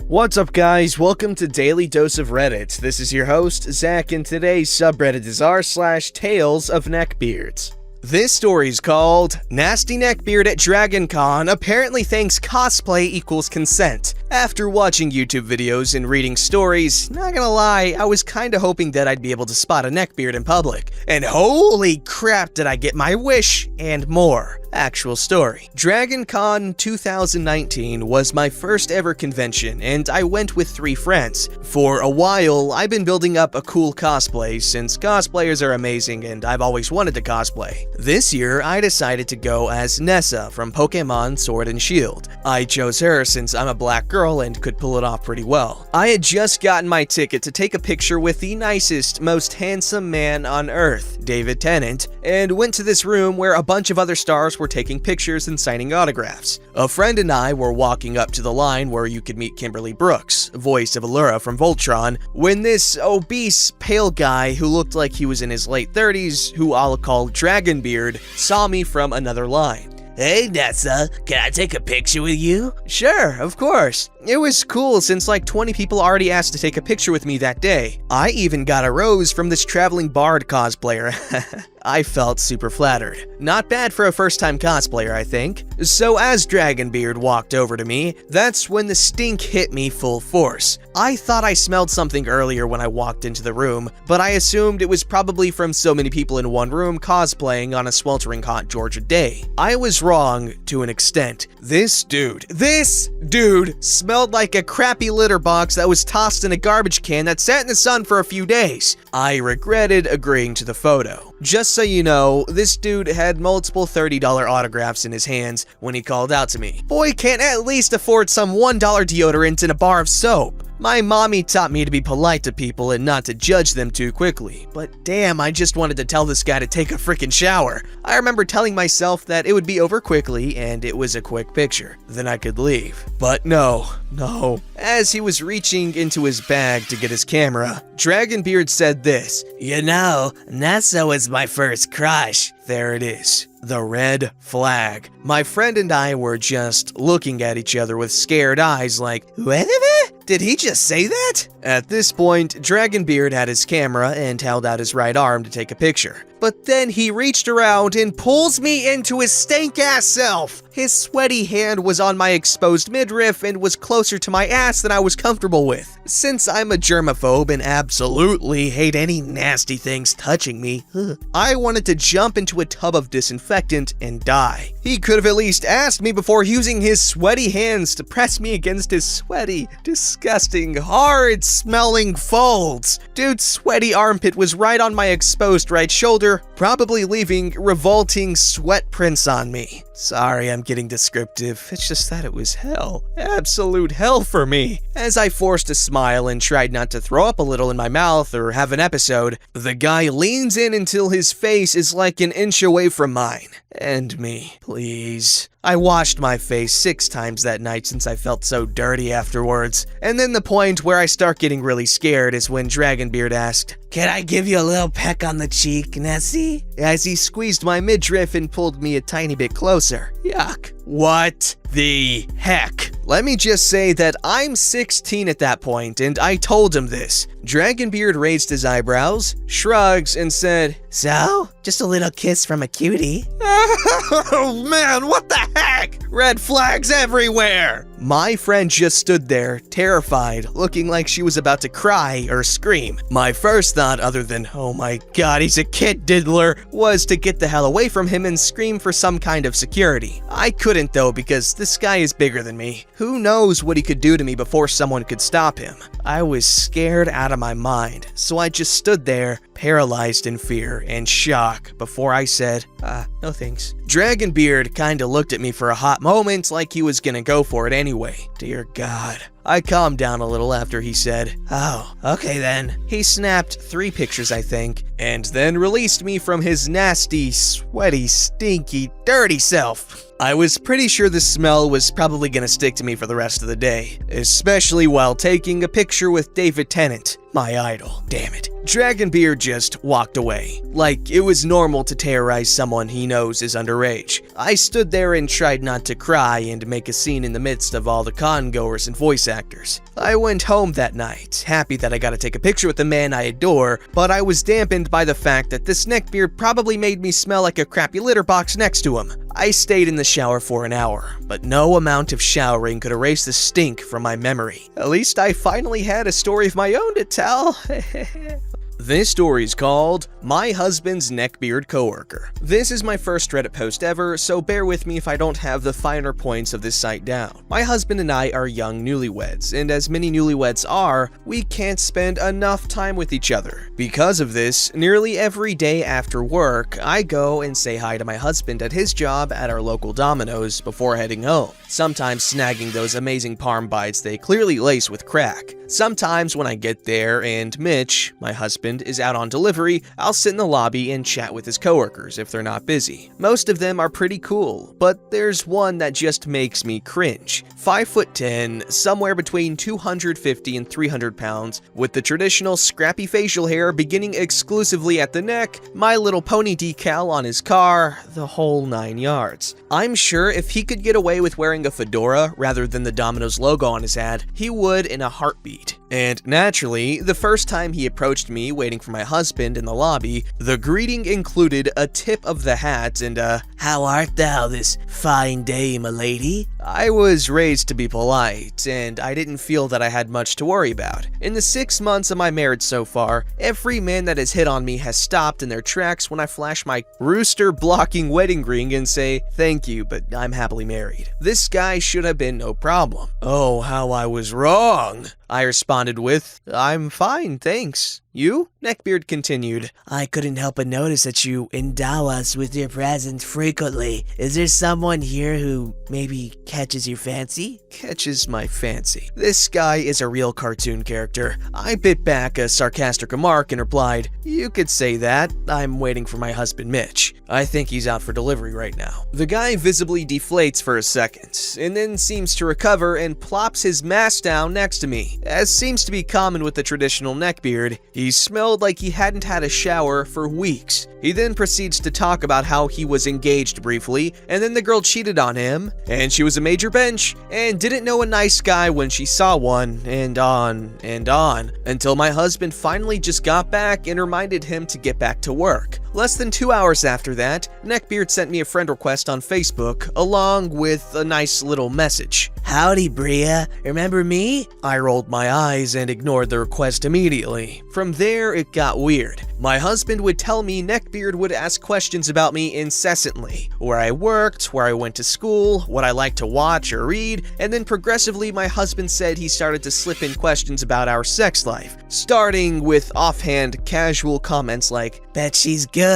What's up guys, welcome to Daily Dose of Reddit. This is your host, Zach, and today's subreddit is r/TalesofNeckbeard. This story's called Nasty Neckbeard at DragonCon apparently thinks cosplay equals consent. After watching YouTube videos and reading stories, not gonna lie, I was kinda hoping that I'd be able to spot a neckbeard in public. And holy crap did I get my wish and more. Actual story. DragonCon 2019 was my first ever convention, and I went with 3 friends. For a while, I've been building up a cool cosplay since cosplayers are amazing and I've always wanted to cosplay. This year, I decided to go as Nessa from Pokemon Sword and Shield. I chose her since I'm a black girl and could pull it off pretty well. I had just gotten my ticket to take a picture with the nicest, most handsome man on Earth, David Tennant, and went to this room where a bunch of other stars were taking pictures and signing autographs. A friend and I were walking up to the line where you could meet Kimberly Brooks, voice of Allura from Voltron, when this obese, pale guy who looked like he was in his late 30s, who I'll call Dragonbeard, saw me from another line. Hey Nessa, can I take a picture with you? Sure, of course. It was cool since like 20 people already asked to take a picture with me that day. I even got a rose from this traveling bard cosplayer. I felt super flattered. Not bad for a first-time cosplayer, I think. So as Dragonbeard walked over to me, that's when the stink hit me full force. I thought I smelled something earlier when I walked into the room, but I assumed it was probably from so many people in one room cosplaying on a sweltering hot Georgia day. I was wrong to an extent. This dude smelled like a crappy litter box that was tossed in a garbage can that sat in the sun for a few days. I regretted agreeing to the photo. Just so you know, this dude had multiple $30 autographs in his hands when he called out to me. Boy can't at least afford some $1 deodorant and a bar of soap. My mommy taught me to be polite to people and not to judge them too quickly, but damn, I just wanted to tell this guy to take a freaking shower. I remember telling myself that it would be over quickly and it was a quick picture, then I could leave. But no. As he was reaching into his bag to get his camera, Dragonbeard said this. You know, Nessa was my first crush. There it is. The red flag. My friend and I were just looking at each other with scared eyes like, what? Did he just say that? At this point, Dragonbeard had his camera and held out his right arm to take a picture. But then he reached around and pulls me into his stank-ass self. His sweaty hand was on my exposed midriff and was closer to my ass than I was comfortable with. Since I'm a germaphobe and absolutely hate any nasty things touching me, I wanted to jump into a tub of disinfectant and die. He could have at least asked me before using his sweaty hands to press me against his sweaty, disgusting, horrid-smelling folds. Dude's sweaty armpit was right on my exposed right shoulder, probably leaving revolting sweat prints on me. Sorry, I'm getting descriptive. It's just that it was hell. Absolute hell for me. As I forced a smile and tried not to throw up a little in my mouth or have an episode, the guy leans in until his face is like an inch away from mine. And me, please. I washed my face 6 times that night since I felt so dirty afterwards. And then the point where I start getting really scared is when Dragonbeard asked, "Can I give you a little peck on the cheek, Nessie?" as he squeezed my midriff and pulled me a tiny bit closer. Yuck. What the heck? Let me just say that I'm 16 at that point, and I told him this. Dragonbeard raised his eyebrows, shrugs, and said, "So? Just a little kiss from a cutie?" Oh man, what the heck? Red flags everywhere! My friend just stood there, terrified, looking like she was about to cry or scream. My first thought, other than, oh my god, he's a kid diddler, was to get the hell away from him and scream for some kind of security. I couldn't though, because this guy is bigger than me. Who knows what he could do to me before someone could stop him? I was scared out of my mind, so I just stood there, paralyzed in fear and shock, before I said, no thanks. Dragonbeard kinda looked at me for a hot moment like he was gonna go for it anyway. Dear God. I calmed down a little after he said, "Oh, okay then." He snapped 3 pictures, I think, and then released me from his nasty, sweaty, stinky, dirty self. I was pretty sure the smell was probably gonna stick to me for the rest of the day, especially while taking a picture with David Tennant, my idol. Damn it. Dragonbeard just walked away, like it was normal to terrorize someone he knows is underage. I stood there and tried not to cry and make a scene in the midst of all the con-goers and voice actors. factors. I went home that night, happy that I got to take a picture with the man I adore, but I was dampened by the fact that this neckbeard probably made me smell like a crappy litter box next to him. I stayed in the shower for an hour, but no amount of showering could erase the stink from my memory. At least I finally had a story of my own to tell. This story is called My Husband's Neckbeard Coworker. This is my first Reddit post ever, so bear with me if I don't have the finer points of this site down. My husband and I are young newlyweds, and as many newlyweds are, we can't spend enough time with each other. Because of this, nearly every day after work, I go and say hi to my husband at his job at our local Domino's before heading home, sometimes snagging those amazing parm bites they clearly lace with crack. Sometimes when I get there and Mitch, my husband, is out on delivery, I'll sit in the lobby and chat with his coworkers if they're not busy. Most of them are pretty cool, but there's one that just makes me cringe. 5'10", somewhere between 250 and 300 pounds, with the traditional scrappy facial hair beginning exclusively at the neck, My Little Pony decal on his car, the whole 9 yards. I'm sure if he could get away with wearing a fedora rather than the Domino's logo on his hat, he would in a heartbeat. And naturally, the first time he approached me waiting for my husband in the lobby, the greeting included a tip of the hat and a How art thou this fine day, my lady? I was raised to be polite, and I didn't feel that I had much to worry about. In the 6 months of my marriage so far, every man that has hit on me has stopped in their tracks when I flash my rooster-blocking wedding ring and say, "Thank you, but I'm happily married." This guy should have been no problem. Oh, how I was wrong! I responded with, "I'm fine, thanks. You?" Neckbeard continued, I couldn't help but notice that you endow us with your presence frequently. Is there someone here who maybe catches your fancy? Catches my fancy. This guy is a real cartoon character. I bit back a sarcastic remark and replied, "You could say that. I'm waiting for my husband Mitch. I think he's out for delivery right now." The guy visibly deflates for a second, and then seems to recover and plops his mask down next to me. As seems to be common with the traditional neckbeard, he smelled like he hadn't had a shower for weeks. He then proceeds to talk about how he was engaged briefly, and then the girl cheated on him, and she was a major bench, and didn't know a nice guy when she saw one, and on, until my husband finally just got back and reminded him to get back to work. Less than 2 hours after that, Neckbeard sent me a friend request on Facebook, along with a nice little message. Howdy, Bria. Remember me? I rolled my eyes and ignored the request immediately. From there, it got weird. My husband would tell me Neckbeard would ask questions about me incessantly. Where I worked, where I went to school, what I liked to watch or read, and then progressively my husband said he started to slip in questions about our sex life, starting with offhand casual comments like, Bet she's good.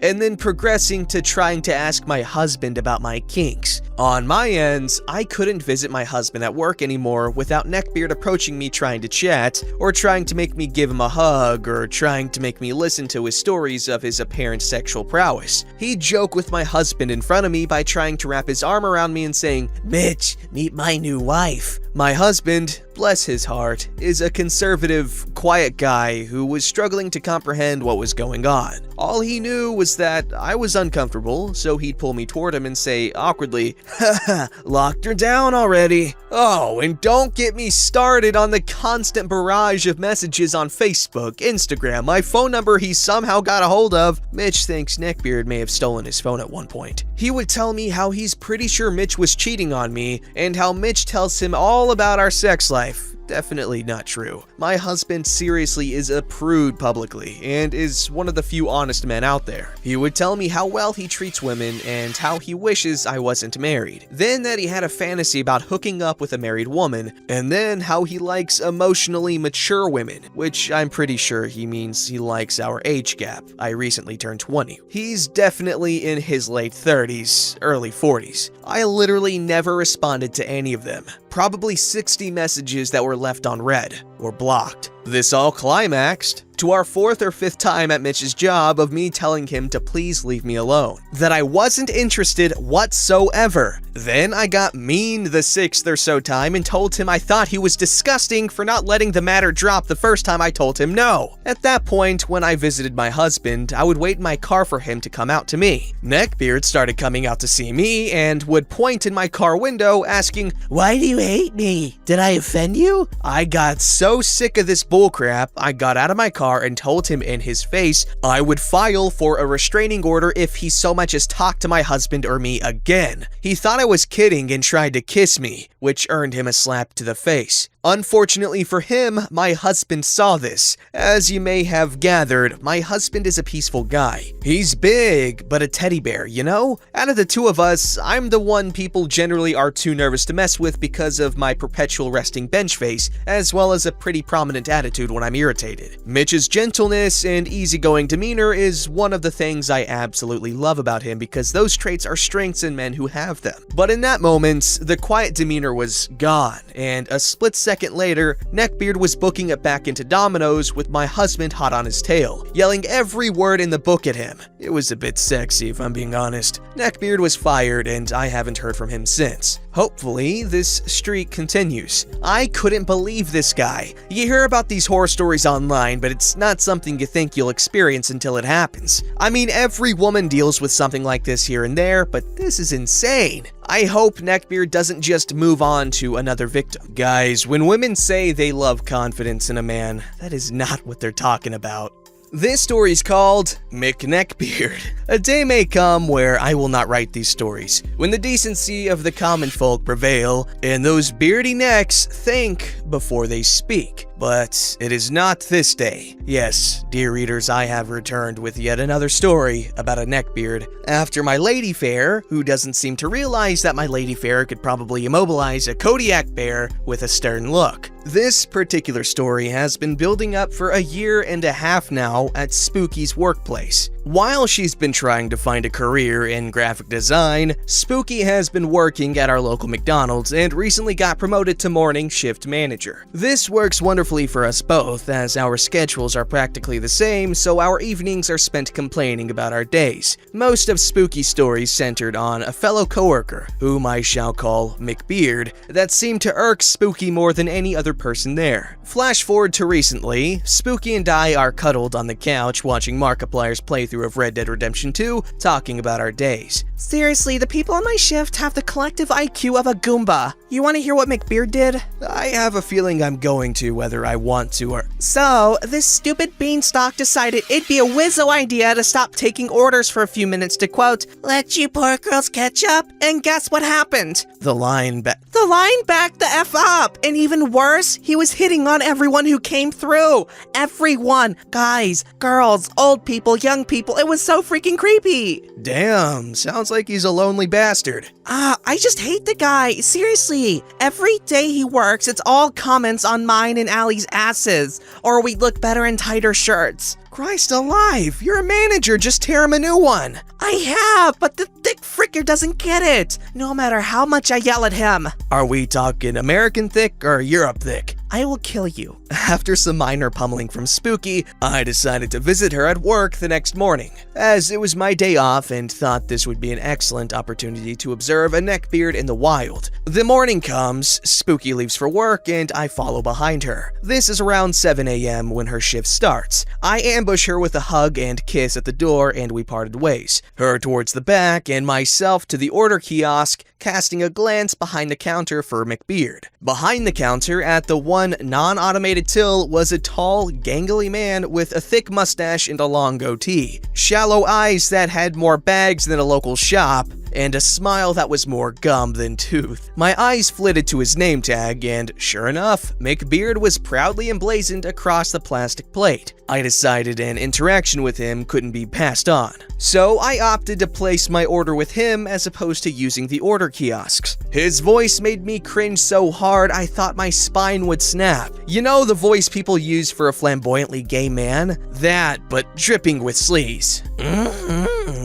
and then progressing to trying to ask my husband about my kinks. On my ends, I couldn't visit my husband at work anymore without Neckbeard approaching me trying to chat, or trying to make me give him a hug, or trying to make me listen to his stories of his apparent sexual prowess. He'd joke with my husband in front of me by trying to wrap his arm around me and saying, Mitch, meet my new wife. My husband, bless his heart, is a conservative, quiet guy who was struggling to comprehend what was going on. All he knew was that I was uncomfortable, so he'd pull me toward him and say awkwardly, "Haha, locked her down already." Oh, and don't get me started on the constant barrage of messages on Facebook, Instagram, my phone number he somehow got a hold of. Mitch thinks Neckbeard may have stolen his phone at one point. He would tell me how he's pretty sure Mitch was cheating on me, and how Mitch tells him all about our sex life. Definitely not true. My husband seriously is a prude publicly, and is one of the few honest men out there. He would tell me how well he treats women and how he wishes I wasn't married. Then that he had a fantasy about hooking up with a married woman, and then how he likes emotionally mature women, which I'm pretty sure he means he likes our age gap. I recently turned 20. He's definitely in his late 30s, early 40s. I literally never responded to any of them. Probably 60 messages that were left on read or blocked. This all climaxed to our 4th or 5th time at Mitch's job of me telling him to please leave me alone, that I wasn't interested whatsoever. Then I got mean the sixth or so time and told him I thought he was disgusting for not letting the matter drop the first time I told him no. At that point, when I visited my husband, I would wait in my car for him to come out to me. Neckbeard started coming out to see me and would point in my car window asking, "Why do you hate me? Did I offend you?" I got so sick of this bullcrap, I got out of my car and told him in his face I would file for a restraining order if he so much as talked to my husband or me again. He thought I was kidding and tried to kiss me, which earned him a slap to the face. Unfortunately for him, my husband saw this. As you may have gathered, my husband is a peaceful guy. He's big, but a teddy bear, you know? Out of the two of us, I'm the one people generally are too nervous to mess with because of my perpetual resting bench face, as well as a pretty prominent attitude when I'm irritated. Mitch's gentleness and easygoing demeanor is one of the things I absolutely love about him because those traits are strengths in men who have them. But in that moment, the quiet demeanor was gone, and a split second later, Neckbeard was booking it back into Domino's with my husband hot on his tail, yelling every word in the book at him. It was a bit sexy if I'm being honest. Neckbeard was fired and I haven't heard from him since. Hopefully, this streak continues. I couldn't believe this guy. You hear about these horror stories online, but it's not something you think you'll experience until it happens. I mean, every woman deals with something like this here and there, but this is insane. I hope Neckbeard doesn't just move on to another victim. Guys, when women say they love confidence in a man, that is not what they're talking about. This story is called McNeckbeard. A day may come where I will not write these stories, when the decency of the common folk prevail, and those beardy necks think before they speak. But it is not this day. Yes, dear readers, I have returned with yet another story about a neckbeard. After my lady fair, who doesn't seem to realize that my lady fair could probably immobilize a Kodiak bear with a stern look. This particular story has been building up for a year and a half now at Spooky's workplace. While she's been trying to find a career in graphic design, Spooky has been working at our local McDonald's and recently got promoted to morning shift manager. This works wonderfully for us both, as our schedules are practically the same, so our evenings are spent complaining about our days. Most of Spooky's stories centered on a fellow coworker, whom I shall call McBeard, that seemed to irk Spooky more than any other person there. Flash forward to recently, Spooky and I are cuddled on the couch watching Markiplier's playthrough of Red Dead Redemption 2, talking about our days. Seriously, the people on my shift have the collective IQ of a Goomba. You want to hear what McBeard did? I have a feeling I'm going to, whether I want to or... So, this stupid beanstalk decided it'd be a wizzo idea to stop taking orders for a few minutes to, quote, "let you poor girls catch up," and guess what happened? The line backed the F up! And even worse, he was hitting on everyone who came through. Everyone. Guys, girls, old people, young people. It was so freaking creepy. Damn, sounds like he's a lonely bastard. I just hate the guy. Seriously. Every day he works, it's all comments on mine and Allie's asses. Or we look better in tighter shirts. Christ alive, you're a manager, just tear him a new one. I have, but the thick fricker doesn't get it, no matter how much I yell at him. Are we talking American thick or Europe thick? I will kill you. After some minor pummeling from Spooky, I decided to visit her at work the next morning, as it was my day off and thought this would be an excellent opportunity to observe a neckbeard in the wild. The morning comes, Spooky leaves for work, and I follow behind her. This is around 7 a.m. when her shift starts. I ambush her with a hug and kiss at the door, and we parted ways. Her towards the back, and myself to the order kiosk, casting a glance behind the counter for McBeard. Behind the counter, at the one non-automated till, was a tall, gangly man with a thick mustache and a long goatee, shallow eyes that had more bags than a local shop, and a smile that was more gum than tooth. My eyes flitted to his name tag, and sure enough, McBeard was proudly emblazoned across the plastic plate. I decided an interaction with him couldn't be passed on, so I opted to place my order with him as opposed to using the order kiosks. His voice made me cringe so hard I thought my spine would snap. You know the voice people use for a flamboyantly gay man? That, but dripping with sleaze.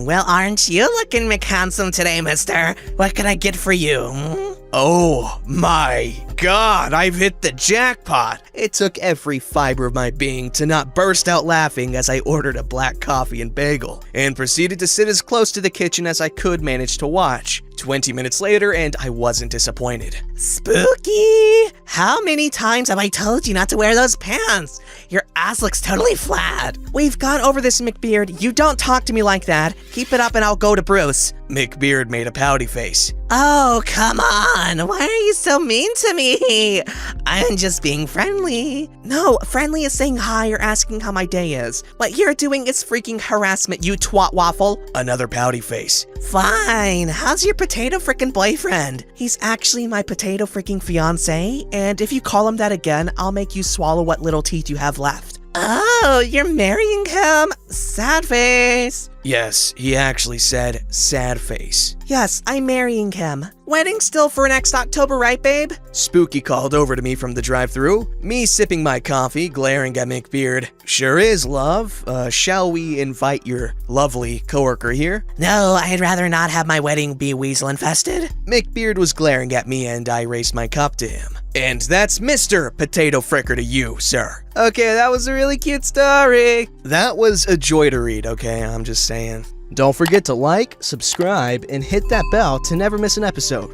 Well, aren't you looking McHandsome today, mister? What can I get for you? Oh my god, I've hit the jackpot! It took every fiber of my being to not burst out laughing as I ordered a black coffee and bagel, and proceeded to sit as close to the kitchen as I could manage to watch. 20 minutes later, and I wasn't disappointed. Spooky! How many times have I told you not to wear those pants? Your ass looks totally flat. We've gone over this, McBeard. You don't talk to me like that. Keep it up and I'll go to Bruce. McBeard made a pouty face. Oh, come on. Why are you so mean to me? I'm just being friendly. No, friendly is saying hi or asking how my day is. What you're doing is freaking harassment, you twat waffle. Another pouty face. Fine. How's your potato frickin' boyfriend? He's actually my potato freaking fiance, and if you call him that again, I'll make you swallow what little teeth you have left. Oh, you're marrying him? Sad face. Yes, he actually said sad face. Yes, I'm marrying him. Wedding still for next October, right, babe? Spooky called over to me from the drive-thru, me sipping my coffee, glaring at McBeard. Sure is, love. Shall we invite your lovely coworker here? No, I'd rather not have my wedding be weasel infested. McBeard was glaring at me and I raised my cup to him. And that's Mr. Potato Fricker to you, sir. Okay, that was a really cute story. That was a joy to read, okay? I'm just saying. Don't forget to like, subscribe, and hit that bell to never miss an episode.